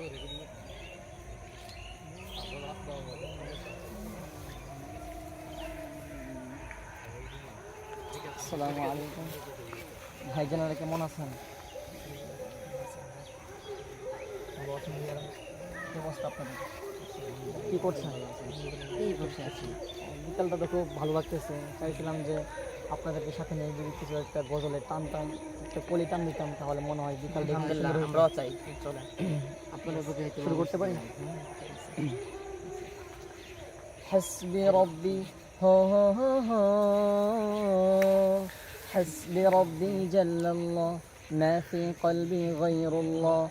আসসালামু আলাইকুম ভাইজানেরা, কেমন আছেন? কি অবস্থা আপনাদের? কী করছেন? এই বসে আছি। বিকালটা তো খুব ভালো লাগতেছে, চাইছিলাম যে আপনাদেরকে সাথে নিয়ে যদি কিছু একটা গজলের টানতাম, একটা কলি টান দিতাম, তাহলে মনে হয় বিকালটা আমরাও চাই। চলে আপনাদের প্রতি শুরু করতে পারি। حسبي ربي هو حسبي ربي جل الله ما في قلبي غير الله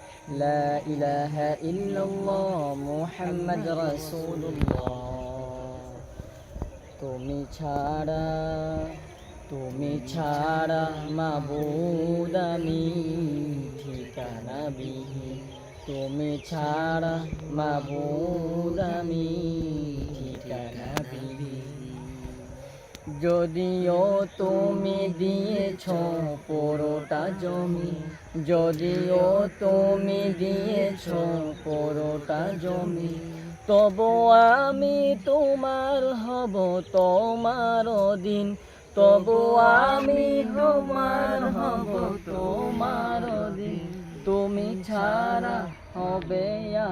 لا إله إلا الله محمد رسول الله তুমি ছাড়া মাবুদ আমি ঠিকানা বিহীন, তুমি ছাড়া মাবুদ আমি ঠিকানা বিহীন। যদিও তুমি দিয়েছ পুরোটা জমি, যদিও তুমি দিয়েছ পুরোটা জমি, তবু আমি তোমার হব তোমার দিন, তবু আমি তোমার হব তোমার দিন। তুমি ছাড়া হবে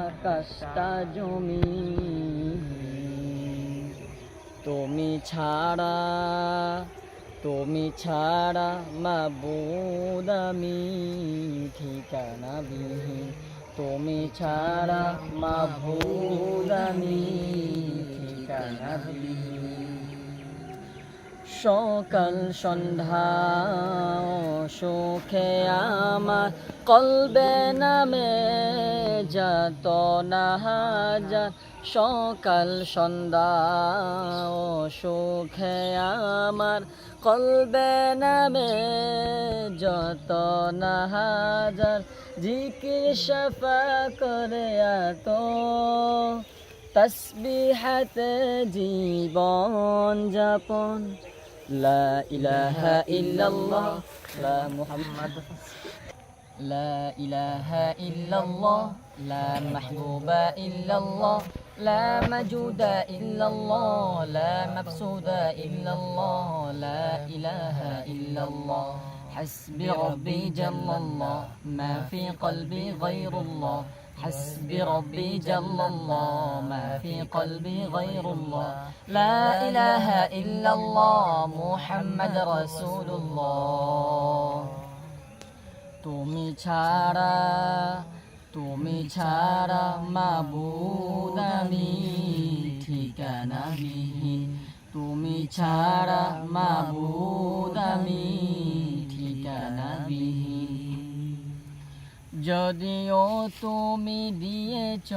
আকাশটা জমি, তুমি ছাড়া মাবুদ আমি ঠিকানা বিহীন, তুমি ছাড়া মাবুদ আমি ঠিকানা বিহীন। সকাল সন্ধ্যা সুখে আমার কলবে নামে যত না হাজার, সকাল সন্ধ্যা সুখে আমার কলবে নামে যত না হাজার, জিকির শফা করে এত তসবিহাতে জীবন যাপন। লা ইলাহা ইল্লাল্লাহ লা মুহাম্মাদ লা ইলাহা ইল্লাল্লাহ লা মাহবুবা ইল্লাল্লাহ লা মাজুদা ইল্লাল্লাহ লা মাবসুদা ইল্লাল্লাহ লা ইলাহা ইল্লাল্লাহ। حسبي ربي جل الله ما في قلبي غير الله حسبي ربي جل الله ما في قلبي غير الله لا إله إلا الله محمد رسول الله তুমি ছাড়া মাবুদ আমি ঠিকানা বিহীন, তুমি ছাড়া মাবুদ আমি ঠিকানা বিহীন। যদিও তুমি দিয়েছ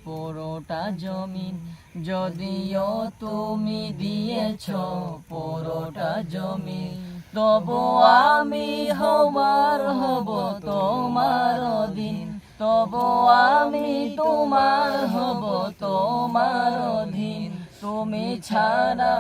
পুরোটা জমিন, যদিও তুমি দিয়েছ পুরোটা জমিন, তবু আমি হবার হব তোমার দিন, তবু আমি তোমার হব তোমার দিন। তুমি ছাড়া